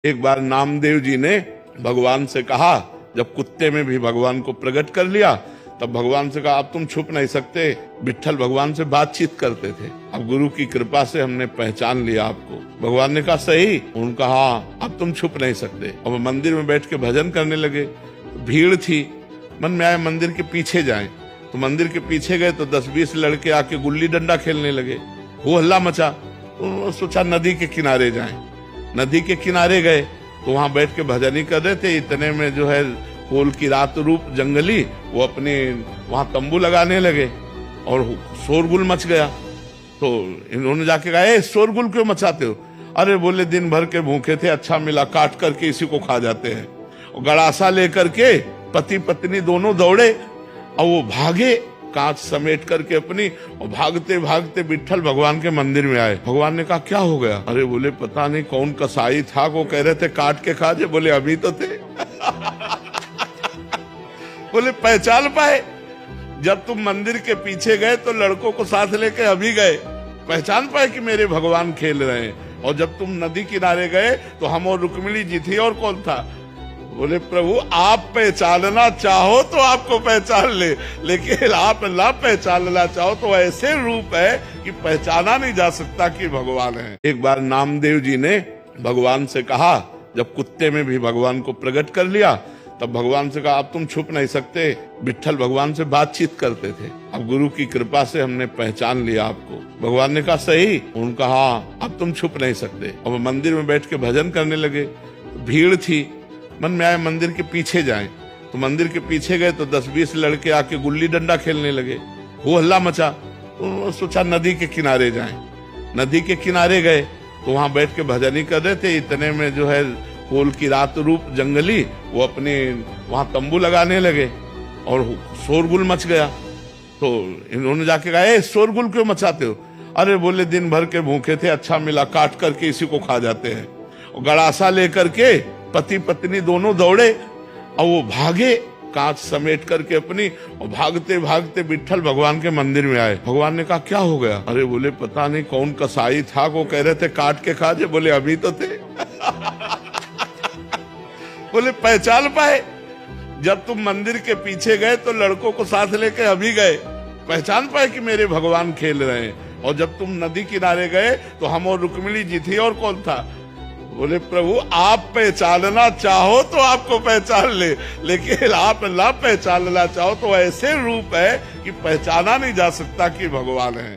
एक बार नामदेव जी ने भगवान से कहा, जब कुत्ते में भी भगवान को प्रकट कर लिया, तब भगवान से कहा अब तुम छुप नहीं सकते। विट्ठल भगवान से बातचीत करते थे। अब गुरु की कृपा से हमने पहचान लिया आपको। भगवान ने कहा सही। उन्होंने कहा हाँ, अब तुम छुप नहीं सकते। अब मंदिर में बैठ के भजन करने लगे। भीड़ थी, मन में आया मंदिर के पीछे जाएं। तो मंदिर के पीछे गए तो 10-20 लड़के आके गुल्ली डंडा खेलने लगे। वो हल्ला मचा। तो सोचा नदी के किनारे जाएं। नदी के किनारे गए तो वहां बैठ के भजन ही कर रहे थे। इतने में जो है कोल की रात रूप जंगली वो अपने वहां तंबू लगाने लगे और शोरगुल मच गया। तो इन्होंने जाके कहा ए शोरगुल क्यों मचाते हो? अरे बोले दिन भर के भूखे थे, अच्छा मिला, काट करके इसी को खा जाते हैं। और गड़ासा लेकर के पति पत्नी दोनों दौड़े और वो भागे कांच समेट करके अपनी, और भागते भागते विट्ठल भगवान के मंदिर में आए। भगवान ने कहा क्या हो गया? अरे बोले पता नहीं कौन कसाई था, वो कह रहे थे काट के खा जाए। बोले अभी तो थे। बोले पहचान पाए? जब तुम मंदिर के पीछे गए तो लड़कों को साथ लेके अभी गए, पहचान पाए कि मेरे भगवान खेल रहे हैं। और जब तुम नदी किनारे गए तो हम और रुक्मिणी जी थी, और कौन था? बोले प्रभु आप पहचानना चाहो तो आपको पहचान ले, लेकिन आप ना पहचानना चाहो तो ऐसे रूप है कि पहचाना नहीं जा सकता कि भगवान है। एक बार नामदेव जी ने भगवान से कहा, जब कुत्ते में भी भगवान को प्रकट कर लिया, तब भगवान से कहा अब तुम छुप नहीं सकते। विट्ठल भगवान से बातचीत करते थे। अब गुरु की कृपा से हमने पहचान लिया आपको। भगवान ने कहा सही। उन्होंने कहा हाँ, अब तुम छुप नहीं सकते। अब मंदिर में बैठ के भजन करने लगे। भीड़ थी, मन में आया मंदिर के पीछे जाएं। तो मंदिर के पीछे गए तो 10-20 लड़के आके गुल्ली डंडा खेलने लगे। वो हल्ला मचा। तो सोचा नदी के किनारे जाएं। नदी के किनारे गए तो वहां बैठ के भजन ही कर रहे थे। इतने में जो है कोल की रात रूप जंगली वो अपने वहां तंबू लगाने लगे और शोरगुल मच गया। तो इन्होंने जाके कहा ए शोरगुल क्यों मचाते हो? अरे बोले दिन भर के भूखे थे, अच्छा मिला, काट करके इसी को खा जाते हैं। और गड़ासा लेकर के पति पत्नी दोनों दौड़े और वो भागे कांच समेट करके अपनी, और भागते भागते विट्ठल भगवान के मंदिर में आए। भगवान ने कहा क्या हो गया? अरे बोले पता नहीं कौन कसाई था, वो कह रहे थे काट के खा जाए। बोले अभी तो थे। बोले पहचान पाए? जब तुम मंदिर के पीछे गए तो लड़कों को साथ लेके अभी गए, पहचान पाए कि मेरे भगवान खेल रहे हैं। और जब तुम नदी किनारे गए तो हम और रुक्मिणी जी थी, और कौन था? बोले प्रभु आप पहचानना चाहो तो आपको पहचान ले, लेकिन आप ना पहचानना चाहो तो ऐसे रूप है कि पहचाना नहीं जा सकता कि भगवान है।